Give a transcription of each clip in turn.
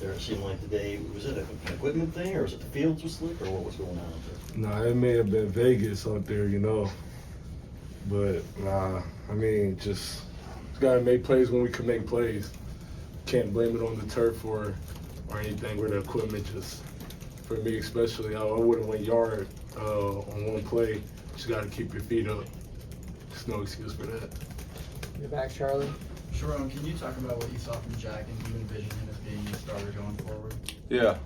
out there? It seemed like today, was it an equipment thing, or was it the fields were slick, or what was going on out there? Nah, it may have been Vegas out there, But, nah, I mean, just gotta make plays when we can make plays. Can't blame it on the turf or anything where the equipment just, for me especially, I wouldn't went yard on one play. Just gotta keep your feet up. There's no excuse for that. You're back, Charlie. Sherrone, can you talk about what you saw from Jack and you envision him as being the starter going forward? Yeah,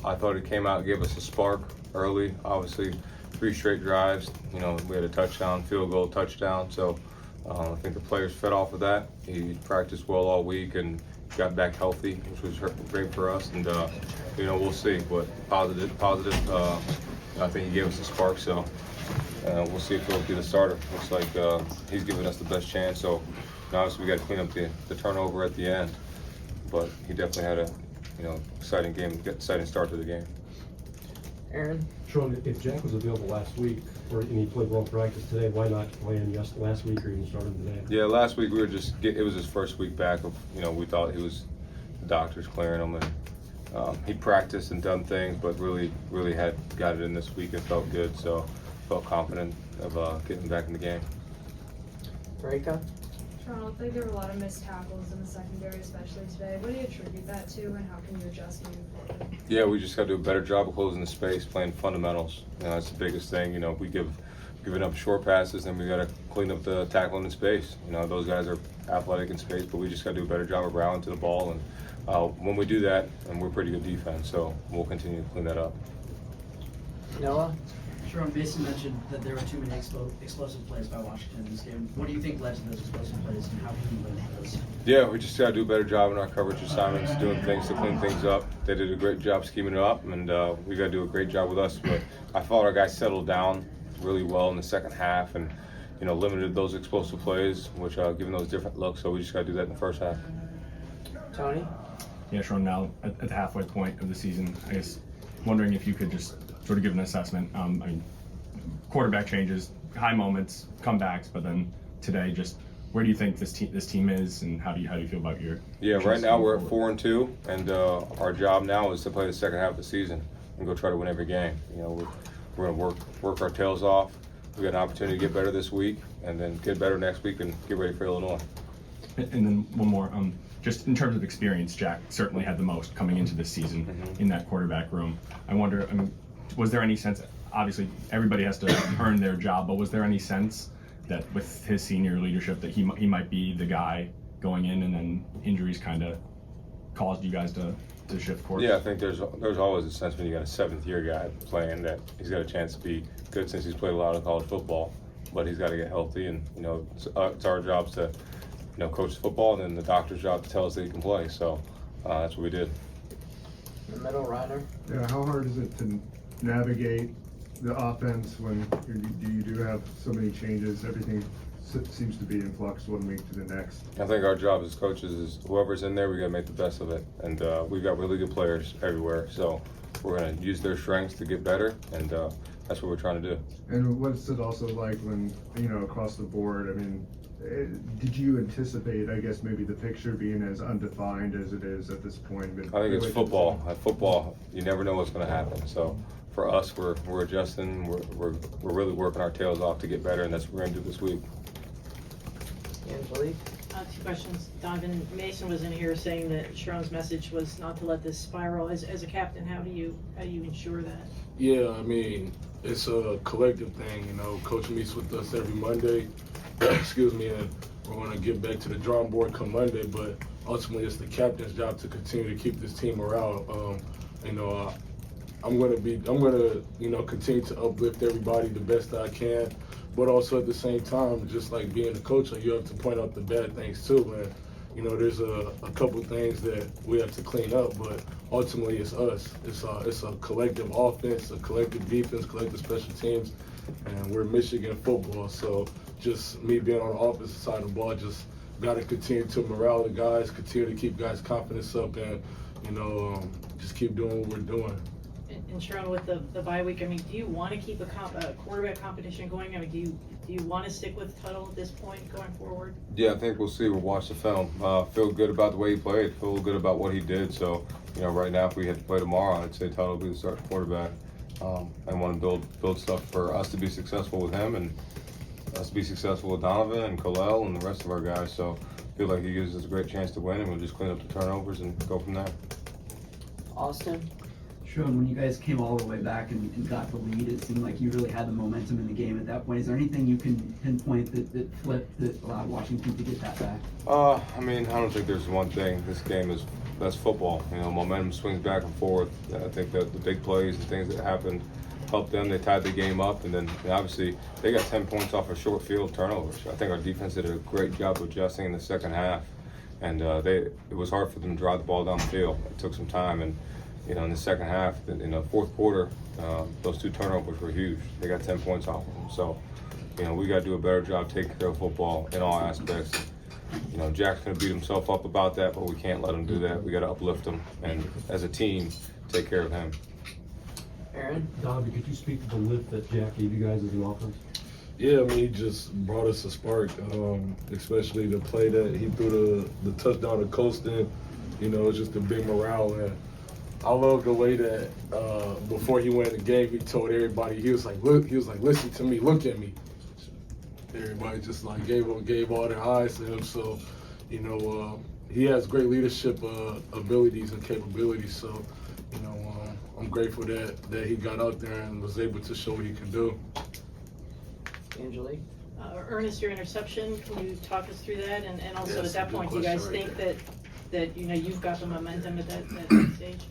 I thought he came out and gave us a spark early. Obviously, 3 straight drives. We had a touchdown, field goal, touchdown. So I think the players fed off of that. He practiced well all week and got back healthy, which was great for us. And we'll see. But positive. I think he gave us a spark. So we'll see if he'll be the starter. Looks like he's giving us the best chance. So obviously we got to clean up the turnover at the end. But he definitely had a exciting start to the game. Aaron? Sherrone, if Jack was available last week, and he played well in practice today, why not play him last week or even start him today? Yeah, last week it was his first week back of, we thought the doctors clearing him, and he practiced and done things, but really had got it in this week and felt good, so felt confident of getting back in the game. Reka? Sherrone, it looked like there were a lot of missed tackles in the secondary, especially today. What do you attribute that to, and how can you adjust moving forward? Yeah, we just got to do a better job of closing the space, playing fundamentals. That's the biggest thing. We giving up short passes, and we got to clean up the tackling in space. Those guys are athletic in space, but we just got to do a better job of rallying to the ball. And when we do that, and we're pretty good defense, so we'll continue to clean that up. Noah? Sherrone, Mason mentioned that there were too many explosive plays by Washington in this game. What do you think led to those explosive plays, and how can you limit those? Yeah, we just got to do a better job in our coverage assignments, doing things to clean things up. They did a great job scheming it up, and we got to do a great job with us. But I thought our guys settled down really well in the second half, and limited those explosive plays, which giving those different looks. So we just got to do that in the first half. Tony? Yeah, Sherrone, now at the halfway point of the season, I guess wondering if you could just sort of give an assessment. Quarterback changes, high moments, comebacks, but then today, just where do you think this team is, and how do you feel about your? Yeah, right now we're at 4-2, and our job now is to play the second half of the season and go try to win every game. We're going to work our tails off. We got an opportunity to get better this week, and then get better next week, and get ready for Illinois. And then one more. Just in terms of experience, Jack certainly had the most coming into this season in that quarterback room. I wonder, was there any sense, obviously everybody has to earn their job, but was there any sense that with his senior leadership that he might be the guy going in, and then injuries kind of caused you guys to shift course? Yeah, I think there's always a sense when you got a 7th-year guy playing that he's got a chance to be good since he's played a lot of college football, but he's got to get healthy, and it's our jobs to coach football, and then the doctor's job to tell us that he can play. So that's what we did. The middle, Reiner? Yeah, how hard is it to navigate the offense when you do have so many changes? Everything seems to be in flux one week to the next. I think our job as coaches is whoever's in there, we got to make the best of it. And we've got really good players everywhere. So we're going to use their strengths to get better, and that's what we're trying to do. And what's it also like when, across the board, did you anticipate, I guess, maybe the picture being as undefined as it is at this point? I think it's football. At football, you never know what's going to happen. So for us, we're adjusting. We're really working our tails off to get better, and that's what we're going to do this week. Angelique? 2 questions. Donovan, Mason was in here saying that Sherrone's message was not to let this spiral. As a captain, how do you ensure that? Yeah, it's a collective thing. Coach meets with us every Monday. Excuse me, and we're going to get back to the drawing board come Monday, but ultimately it's the captain's job to continue to keep this team morale. I'm going to continue to uplift everybody the best that I can, but also at the same time, just like being a coach, you have to point out the bad things too, and there's a couple things that we have to clean up, but ultimately it's us. It's a collective offense, a collective defense, collective special teams, and we're Michigan football, so just me being on the offensive side of the ball, just got to continue to morale the guys, continue to keep guys' confidence up, and just keep doing what we're doing. And and Sherrone, with the bye week, I mean, do you want to keep a quarterback competition going? I mean, do you want to stick with Tuttle at this point going forward? Yeah, I think we'll see. We'll watch the film. Feel good about the way he played. Feel good about what he did. So, right now, if we had to play tomorrow, I'd say Tuttle will be the starting quarterback. I want to build stuff for us to be successful with him and us to be successful with Donovan and Khalil and the rest of our guys. So, I feel like he gives us a great chance to win, and we'll just clean up the turnovers and go from there. Austin? Sherrone, when you guys came all the way back and got the lead, it seemed like you really had the momentum in the game at that point. Is there anything you can pinpoint that flipped, that allowed Washington to get that back? I don't think there's one thing. This game that's football. Momentum swings back and forth. I think that the big plays and things that happened helped them. They tied the game up, and then obviously they got 10 points off of short field turnovers. I think our defense did a great job of adjusting in the second half, and it was hard for them to drive the ball down the field. It took some time, and in the second half, in the fourth quarter, those 2 turnovers were huge. They got 10 points off of them. So, we got to do a better job taking care of football in all aspects. Jack's going to beat himself up about that, but we can't let him do that. We got to uplift him, and as a team, take care of him. Aaron? Donovan, could you speak to the lift that Jack gave you guys as an offense? Yeah, I mean, he just brought us a spark, especially the play that he threw the touchdown to Colston. It's just a big morale. And I love the way that before he went in the game, he told everybody, he was like, listen to me, look at me. Everybody just gave all their eyes to him. So, he has great leadership abilities and capabilities. So, I'm grateful that he got out there and was able to show what he can do. Angelique? Ernest, your interception, can you talk us through that? And also Yes, at that good point, do you guys question think right that you've got the momentum at that stage?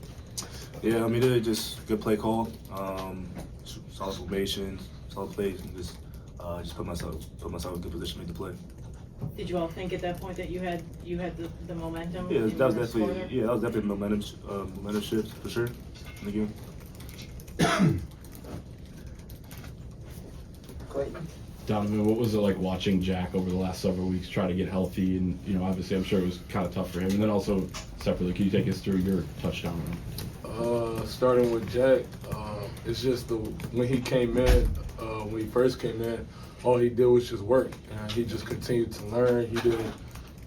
Yeah, I mean, they're just good play call, solid formation, solid plays, and just put myself in good position to make the play. Did you all think at that point that you had the momentum? Yeah, in that was the score definitely there? a momentum shift for sure in the game. Clayton? Donovan, what was it like watching Jack over the last several weeks try to get healthy? And, obviously I'm sure it was kind of tough for him. And then also, separately, can you take us through your touchdown run? Starting with Jack, it's just when he came in, when he first came in, all he did was just work. And he just continued to learn. He didn't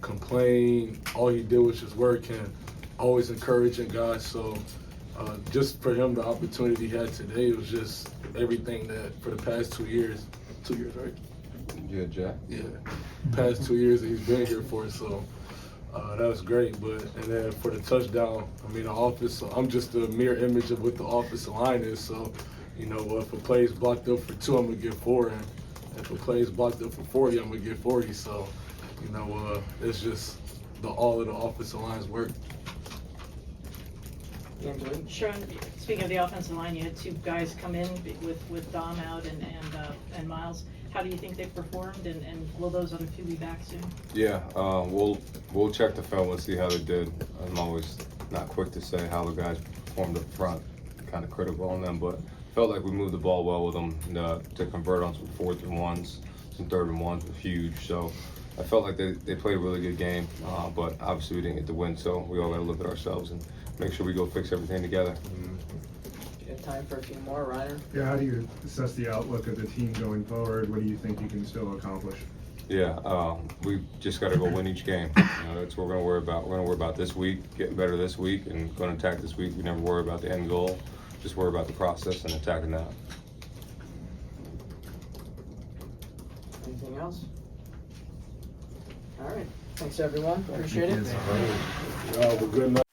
complain. All he did was just work and always encouraging guys. So just for him, the opportunity he had today was just everything that for the past 2 years, 2 years, right? Yeah, Jack. Yeah, past 2 years that he's been here for. So that was great. And then for the touchdown, I mean, the offense, I'm just a mirror image of what the offensive line is. So, if a play is blocked up for 2, I'm going to get 4. And if a play is blocked up for 40, I'm going to get 40. So, it's just all of the offensive line's work. Angelique? Sherrone, speaking of the offensive line, you had 2 guys come in with Dom out and Miles. How do you think they performed, and will those other 2 be back soon? Yeah, we'll check the film and see how they did. I'm always not quick to say how the guys performed up front. Kind of critical on them, but felt like we moved the ball well with them to convert on some 4th and 1s, some 3rd and 1s was huge. So I felt like they played a really good game, but obviously we didn't get the win. So we all got to look at ourselves and make sure we go fix everything together. Do you have time for a few more, Reiner? Yeah, how do you assess the outlook of the team going forward? What do you think you can still accomplish? Yeah, we just got to go win each game. That's what we're going to worry about. We're going to worry about this week, getting better this week, and going to attack this week. We never worry about the end goal. Just worry about the process and attacking that. Anything else? All right. Thanks, everyone. Appreciate it. Good night.